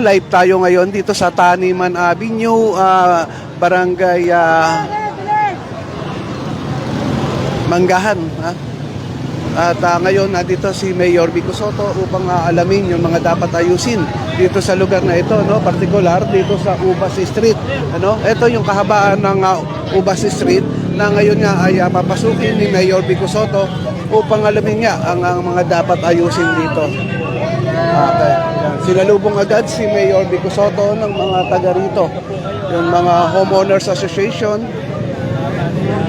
Live tayo ngayon dito sa Taniman Avenue, Barangay Manggahan. At ngayon nandito si Mayor Vico Sotto upang alamin yung mga dapat ayusin dito sa lugar na ito, no? Partikular dito sa Ubas Street. Ito yung kahabaan ng Ubas Street na ngayon nga ay papasukin ni Mayor Vico Sotto upang alamin niya ang mga dapat ayusin dito. Sinalubong agad si Mayor Vico Sotto ng mga taga rito, yung mga Homeowners Association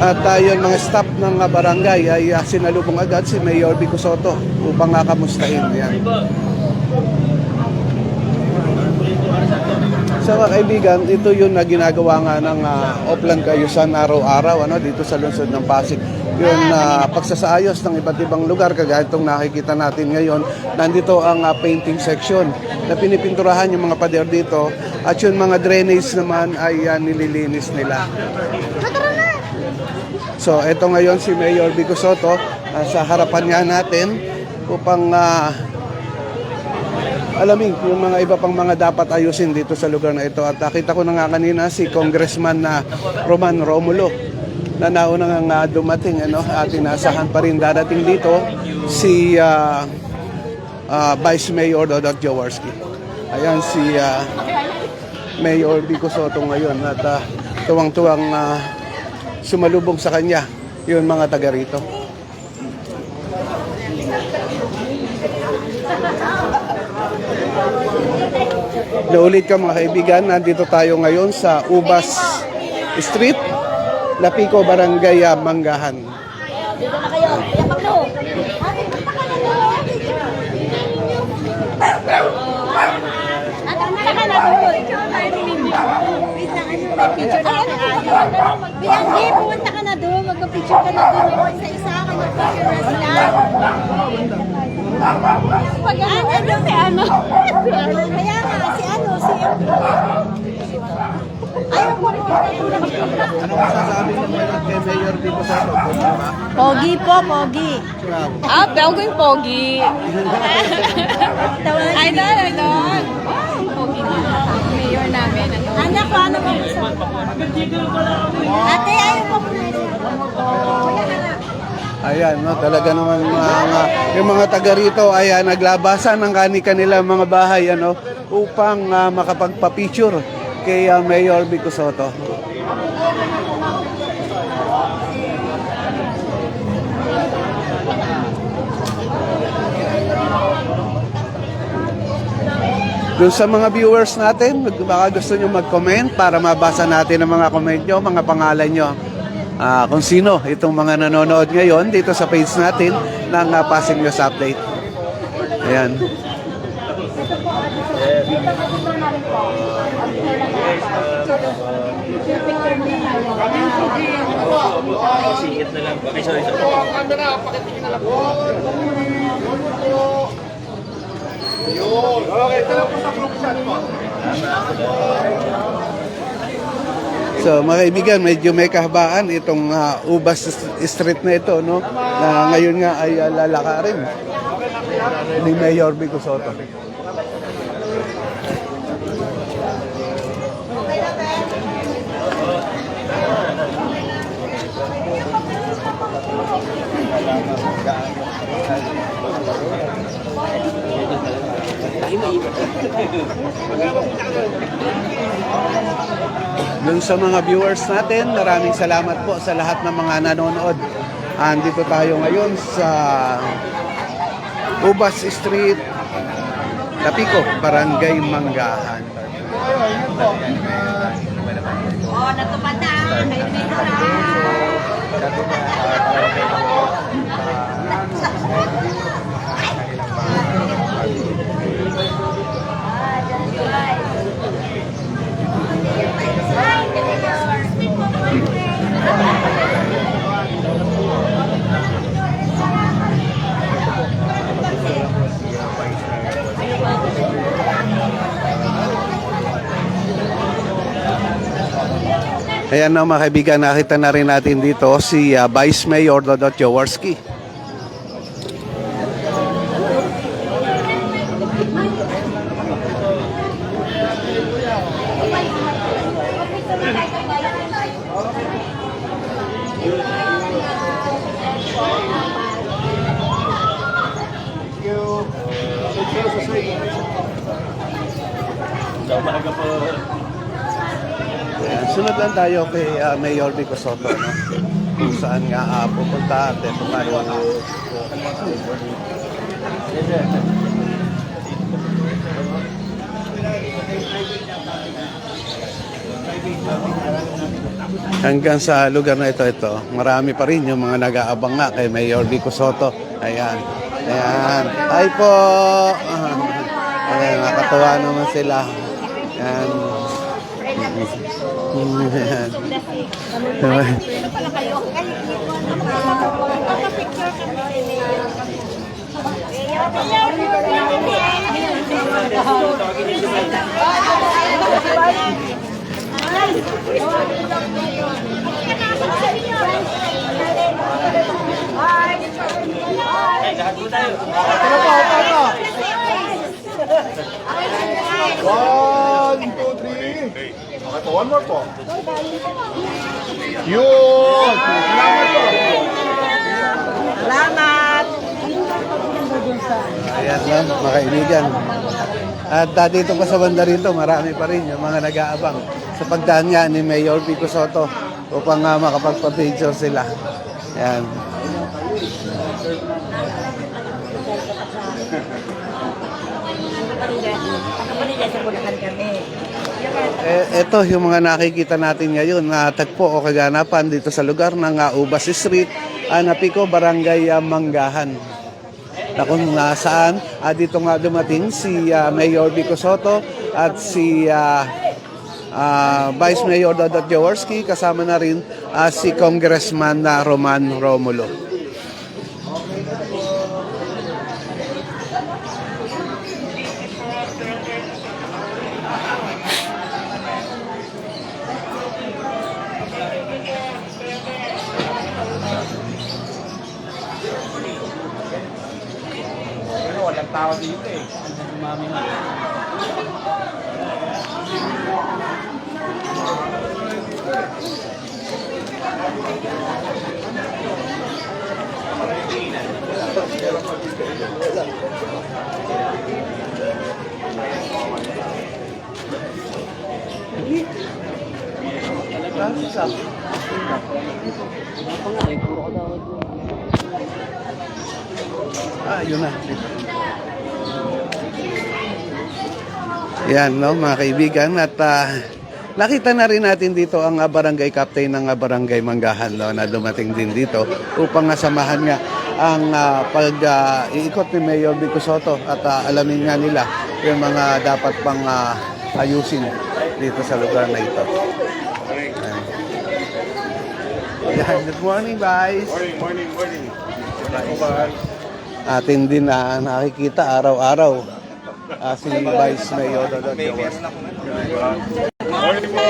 at yung mga staff ng barangay ay sinalubong agad si Mayor Vico Sotto upang kamustahin. Yan. So mga kaibigan, ito yung ginagawa nga ng Oplan Cayusan araw-araw dito sa lungsod ng Pasig. Yung pagsasaayos ng iba't ibang lugar, kagaya itong nakikita natin ngayon. Nandito ang painting section na pinipinturahan yung mga pader dito at yung mga drainage naman ay nililinis nila. So ito ngayon si Mayor Vico Sotto sa harapan nga natin upang alamin yung mga iba pang mga dapat ayusin dito sa lugar na ito. At nakita ko na nga kanina si Congressman Roman Romulo na nauna nga dumating, at inasahan pa rin darating dito si Vice Mayor Dodot Jaworski. Ayan si Mayor Vico Sotto ngayon at tuwang-tuwang sumalubong sa kanya yung mga taga rito. Naulit ka mga kaibigan, nandito tayo ngayon sa Ubas Street, Lapico, Barangay Manggahan. Dito na kayo. Kaya paglo. Saka na doon. Bianji, pumunta ka na doon. Magpa-picture ka na doon. Isa-isa ka mag-picture na sila. Pag-ano si ano? Kaya nga, si ano? Ayaw po po. Ano masasabi ng kay Mayor Vico Sotto? Pogi po, pogi. Belging pogi. Idol. Pogi na. Mayor namin. Anak ko, ano ba gusto? Ate, ayaw po po. Ayan, talaga naman yung mga taga rito ay naglabasan ng kanilang mga bahay upang makapagpa-picture kay Mayor Vico Sotto. Doon sa mga viewers natin, baka gusto nyo mag-comment para mabasa natin ang mga comment nyo, mga pangalan nyo. Kung sino itong mga nanonood ngayon dito sa page natin ng Pasig News Update. Ayan. Singit na lang. Okay, sorry. Camera, pakitingin na lang po. Yun. Okay, ito lang po sa group chat mo. So mga kaibigan, medyo may kahabaan itong Ubas Street na ito, na ngayon nga ay lalakarin ni Mayor Vico Sotto. Doon sa mga viewers natin, maraming salamat po sa lahat ng mga nanonood. Andito tayo ngayon sa Ubas Street, Lapico, Barangay Manggahan. Oh, natupad na. Ayan na mga kaibigan, nakita na rin natin dito si Vice Mayor Dodot Jaworski. Sa umaga po. Ayan, sunod lang tayo kay Mayor Vico Soto, no? Kung saan nga pupunta at ito tayo. Hanggang sa lugar na ito, marami pa rin yung mga nag-aabang nga kay Mayor Vico Soto. Ayan. Ayan. Hi po! Ayan, nakatuwa naman sila. Ayan. Ayan. Ay, lahat po tayo. One, two, three. Okay po, one more po. Yun! Salamat po. Ayan lang, mga kaibigan. At dito pa sa banda rito, marami pa rin yung mga nag-aabang sa pagdaan niya ni Mayor Vico Soto upang makapagpa-picture sila. Ayan. Ito yung mga nakikita natin ngayon na tagpo o kaganapan dito sa lugar ng Ubas Street, Anapico, Barangay Manggahan. Na kung nasaan, dito nga dumating si Mayor Vico Soto at si Vice Mayor Dodot Jaworski, kasama na rin si Congressman Roman Romulo. Walang tao dito eh. Mami na. Yun na. Yan, no, mga kaibigan. At nakita na rin natin dito ang barangay captain ng barangay Manggahan, no, na dumating din dito upang samahan nga ang pag-iikot ni Mayor Vico Soto at alamin nga nila yung mga dapat pang ayusin dito sa lugar na ito. Yan. Good morning, guys. Morning. Atin din na nakikita araw-araw si Vice Mayor Dodot Jaworski. Morning po.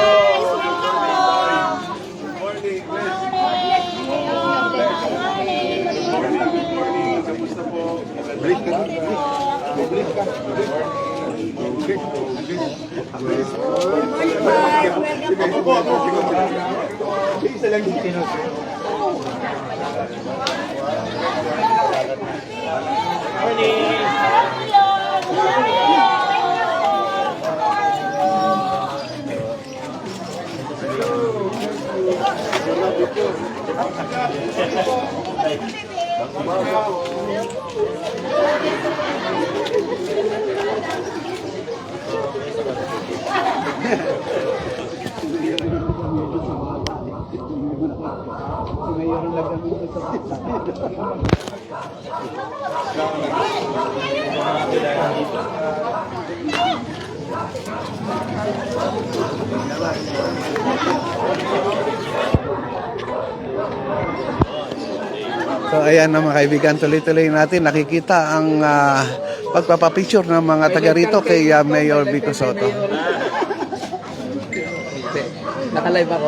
Kamusta po? Break ka. Break ka. Isa lang dito. So ayan na mga kaibigan, tuloy-tuloy natin nakikita ang pagpapapicture ng mga taga rito kay Mayor Vico Soto. Naka-live ako.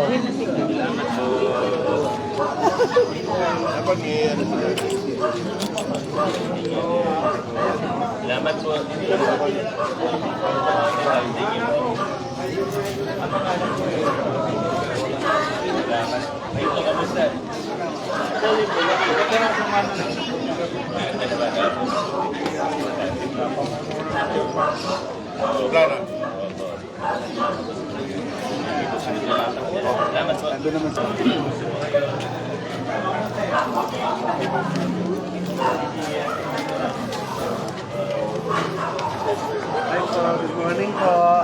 Salamat po. Ay, ito kamusta? Wala na. Salamat po. Ando naman sa... Hi po, good morning po.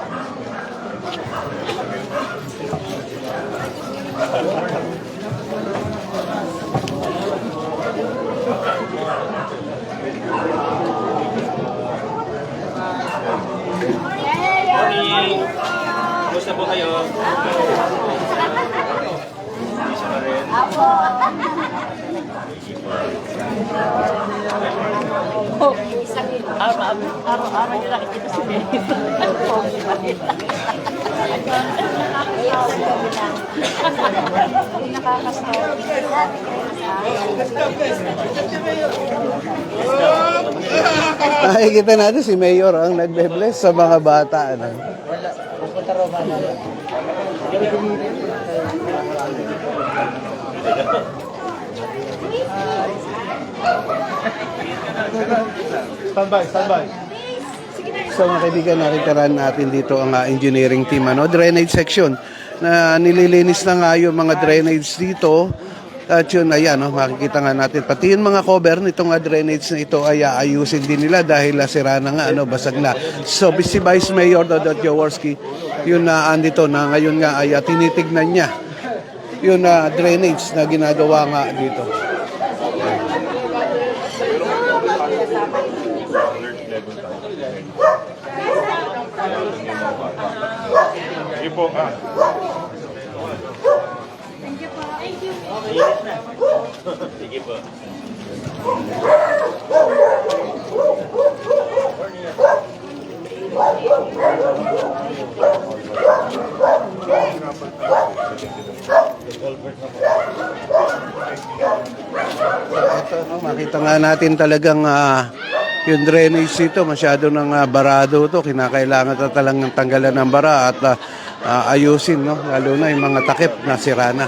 Morning! Kumusta po kayo? Isa na rin. Araw-araw nyo nakikita si Benny. Nakikita natin si Mayor ang nagbe-bless sa mga bata. Ano? Pupunta raw ba na? Standby, standby. So mga kaibigan, nakikitaran natin dito ang engineering team, drainage section na nililinis na nga yung mga drainage dito. At yun, ayan, makikita nga natin. Pati yung mga cover nitong drainage na ito ay ayusin din nila dahil sira na nga, basag na. So, si Vice Mayor Dodot Jaworski, yun na andito na ngayon nga ay tinitignan niya yung drainage na ginagawa nga dito. Sige po, Sige po. Ito, makita nga natin talagang yung drainage dito, masyado nang barado to. Kinakailangan na talagang tanggalan ng bara at ayusin, lalo na yung mga takip na sira na.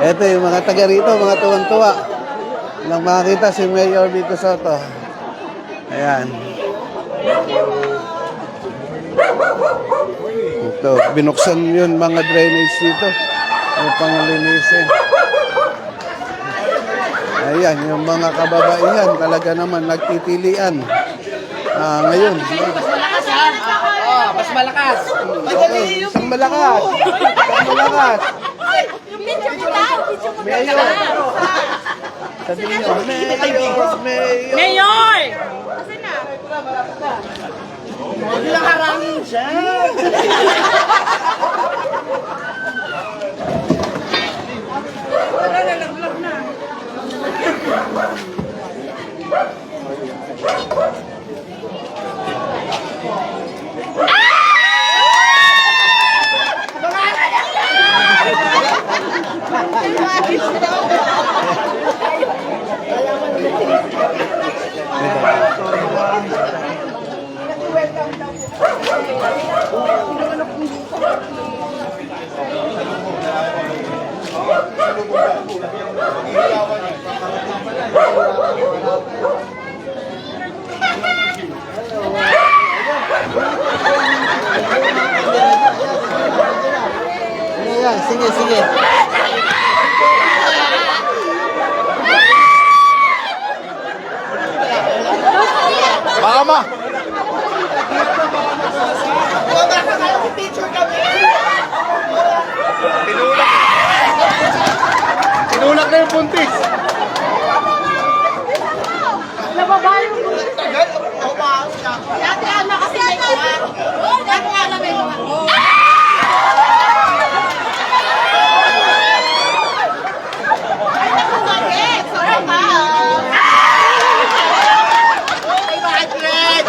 Ito yung mga taga rito, mga tuwang-tuwa. Nang makita si Mayor Vico Soto. Ayan. Ito, binuksan yun mga drainage dito. Upang linisin. Ayan, yung mga kababaihan talaga naman nagtitilian. Ngayon. Mas malakas. Okay, isang malakas. Isang malakas. Yung picture mo daw, picture mo daw. Mayor. Sabihin nyo, Mayor, Mayor. Mayor! Bilang harangin siya. Sige, sige. Baka ma! Tinulak na yung puntis. Dati ano kasi may kuha. Dati ano may kuha. Ay, naku, bakit? Sorry pa. Ay, bakit, Fred?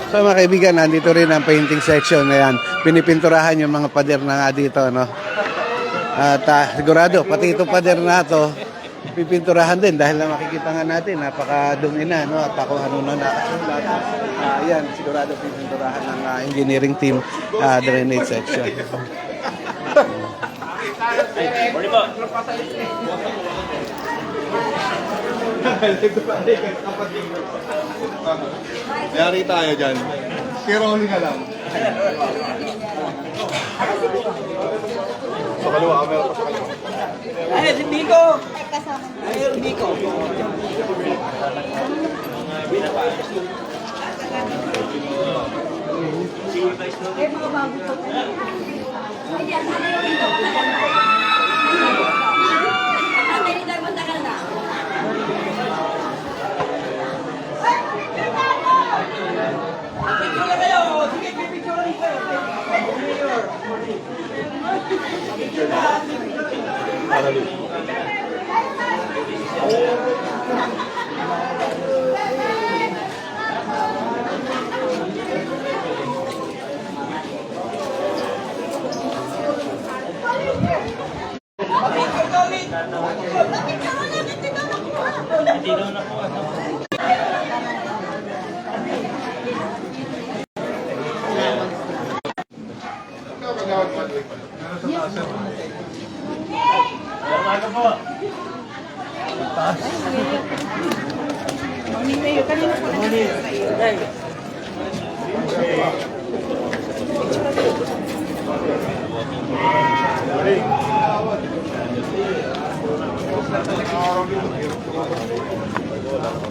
So mga kaibigan, nandito rin ang painting section. Ayan, pinipinturahan yung mga pader na nga dito, no? At sigurado, pati itong pader na to, pipinturahan din dahil na makikita nga natin, napakadumi na, no? At kung ano na nakasulat. Ayan, sigurado pipinturahan ng engineering team drainage section. Morning po. Yari tayo dyan. Kiroli na lang. Sa kaliwa, meron pa sa kaliwa. Ay, si Nico! Ay, Nico!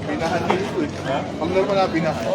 Pinahan dito eh. Ang normal na pinahan.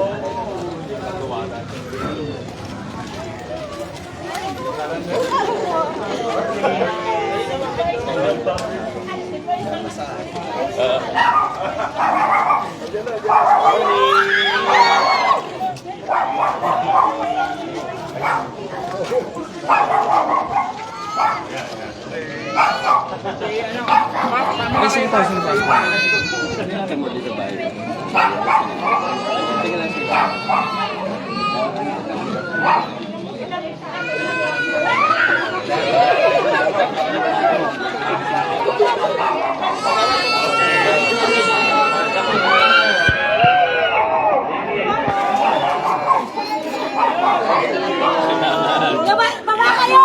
Baba kayo!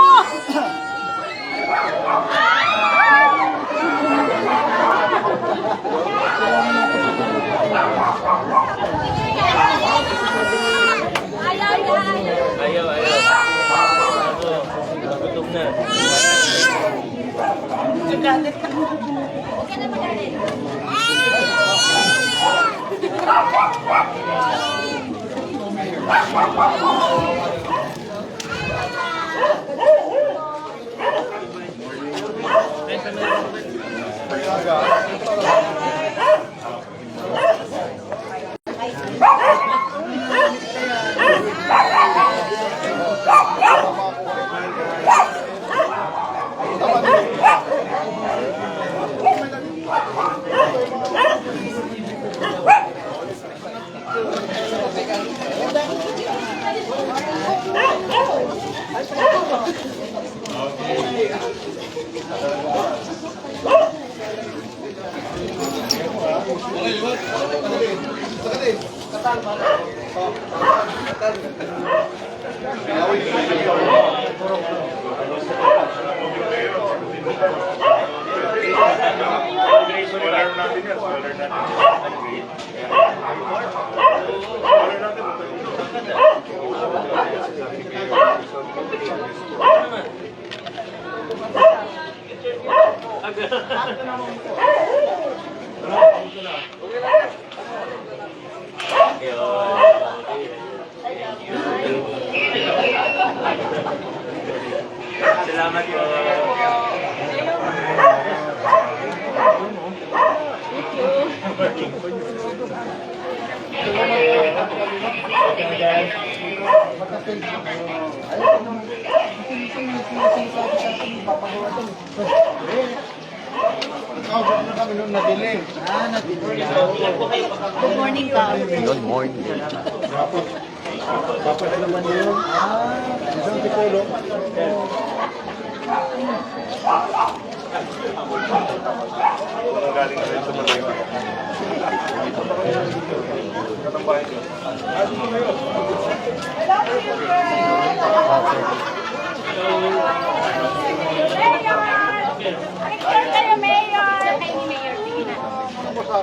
Ayaw. Gutom na. Salamat po. Good morning, Ka. Good morning. Dapat naman yun. Isang titulo. Galing na rin sa Manila. Katambahin ko. Kayo, Mayor! Kay ni Mayor, sige na.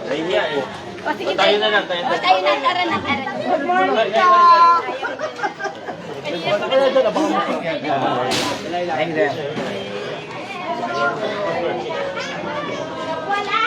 Ayun niya eh. O, sige, Tayo na lang, tayo na. O, tayo na, tara na, tara. Good morning, po. Wala!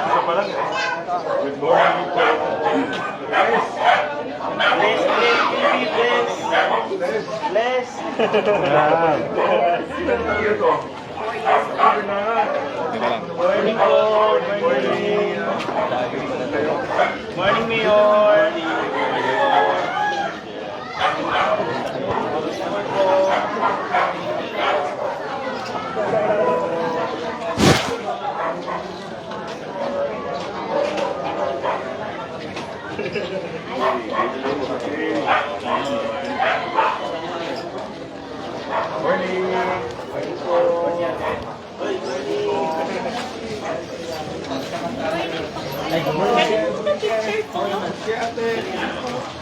Isa pa lang eh. Good morning po. Bless. Morning po. Morning. Morning, Mayor.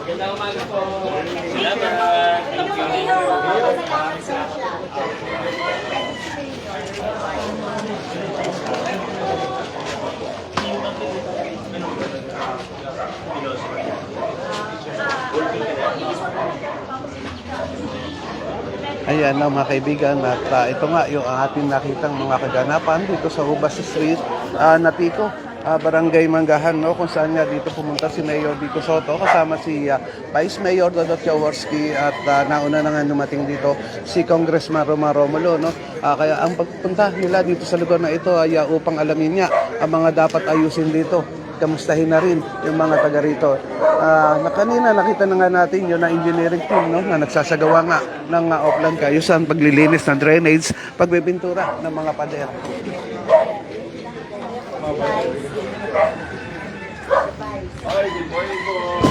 Magandang umaga po. Salamat. Thank you. Ayan na mga kaibigan, at ito nga yung ating nakitang mga kaganapan dito sa Ubas Street, Napiko, Barangay Manggahan, no, kung saan nga dito pumunta si Mayor Vico Soto kasama si Vice Mayor Dodot Jaworski at nauna na nga dumating dito si Congressman Roma Romulo, no. Kaya ang pagpunta nila dito sa lugar na ito ay upang alamin niya ang mga dapat ayusin dito. Kamustahin na rin yung mga taga rito. Kanina nakita na nga natin yun na engineering team, no, na nagsasagawa nga ng offline kaayusan, paglilinis ng drainage, pagbibintura ng mga pader. Hi, good morning po.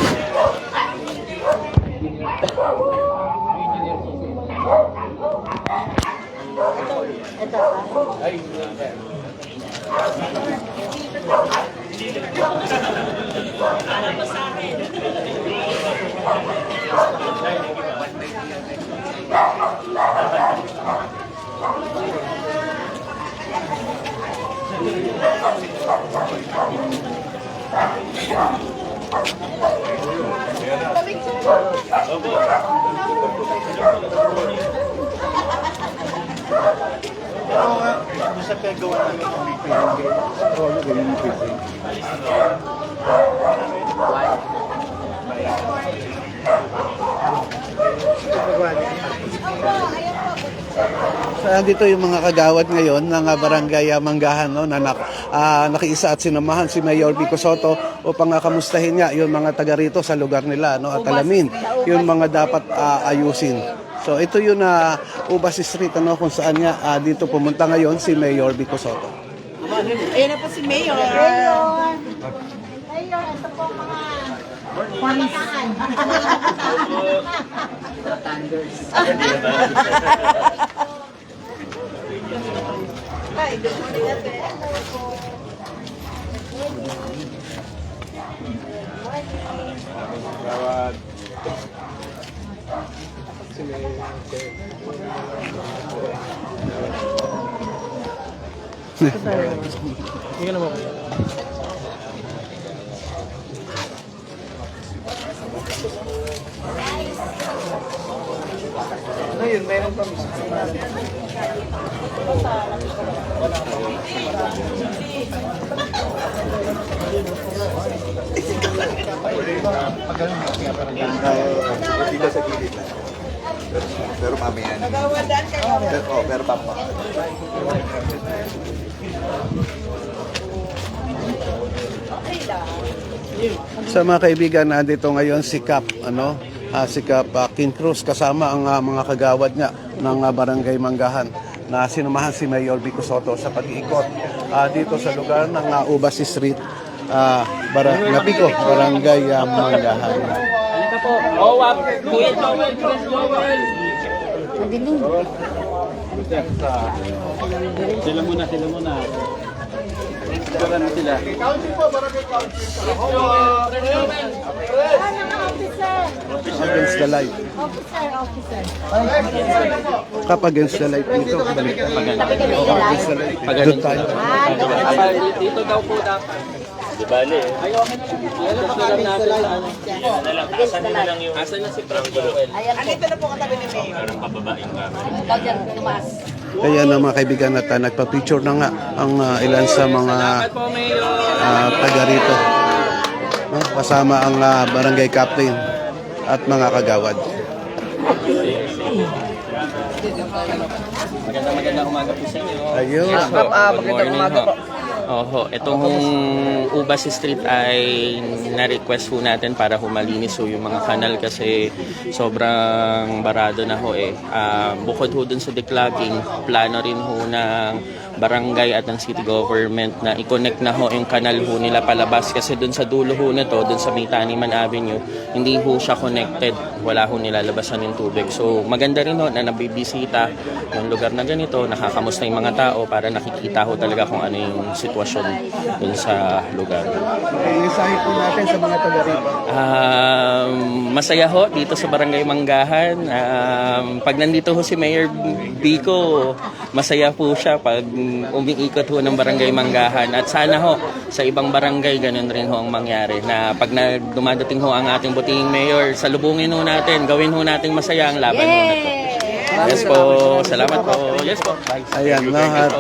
Sa kagawa namin ng meeting. So, dito yung mga kagawad ngayon ng Barangay Manggahan, no, na nakiisa at sinamahan si Mayor Vico Soto upang kamustahin niya yung mga taga rito sa lugar nila, no, at alamin yung mga dapat ayusin. So ito yung Ubas Street, ano, kung saan nga dito pumunta ngayon si Mayor Vico Soto. Ayan na po si Mayor. Mayor, ito po mga pamitaan. Hi, good morning, ate. Ayun, meron pa miss. Dito sa gilid lang. Pero mamaya na. Pero papa. Sa mga kaibigan, nandito ngayon si Cap, si Cap King Cruz kasama ang mga kagawad niya ng Barangay Manggahan na sinumahan si Mayor Vico Soto sa pag-iikot dito sa lugar ng Ubas Street, Napico, Barangay Manggahan. Halika po. Oh, wap. Kuya Joel. Kuya Joel. Sila muna. Sila na sila. Against the light. Officer. Kap against the light dito. Balik. Against the light. Doon tayo. Dito daw po dapat. Di bale. Sulam natin sa ano. Yan na lang. Taasan na lang yung Asan na si Frank Joel? parang pababaing camera. Kaya na mga kaibigan at nagpa-picture na nga ang ilan sa mga Salamat po, Mayor. taga rito. Kasama ang barangay captain at mga kagawad. Magandang umaga po sa inyo. Ayun. Magandang umaga po. Oho, itong Ubas Street ay na-request ho natin para humalinis ho yung mga kanal kasi sobrang barado na ho eh. Bukod ho dun sa declogging, plano rin ho ng barangay at ng city government na i-connect na ho yung kanal ho nila palabas kasi dun sa dulo ho nito, dun sa May Taniman Avenue, hindi ho siya connected. Wala ho nilalabasan yung tubig. So maganda rin ho na nabibisita yung lugar na ganito, nakakamusta yung mga tao para nakikita ho talaga kung ano yung sitwasyon dun sa lugar. Isahin po natin sa mga taga rito. Masaya ho dito sa Barangay Manggahan. Pag nandito ho si Mayor Vico, masaya po siya pag umiikot ho ng Barangay Manggahan. At sana ho sa ibang barangay ganun rin ho ang mangyari na pag dumadating ho ang ating butihing mayor, salubungin ho natin, gawin ho nating masaya ang laban ho na to. Yes po, salamat po. Yes po. Ayan, no? At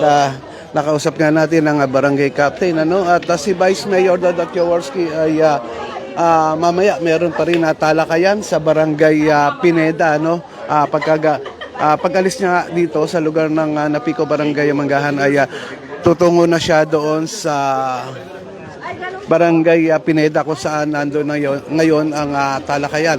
nakausap nga natin ang barangay captain, at si Vice Mayor Dodot Jaworski ay mamaya meron pa rin talakayan sa barangay Pineda, pagkalis niya dito sa lugar ng Napico, Barangay Manggahan ay tutungo na siya doon sa barangay Pineda kung saan nandun na ngayon ang talakayan.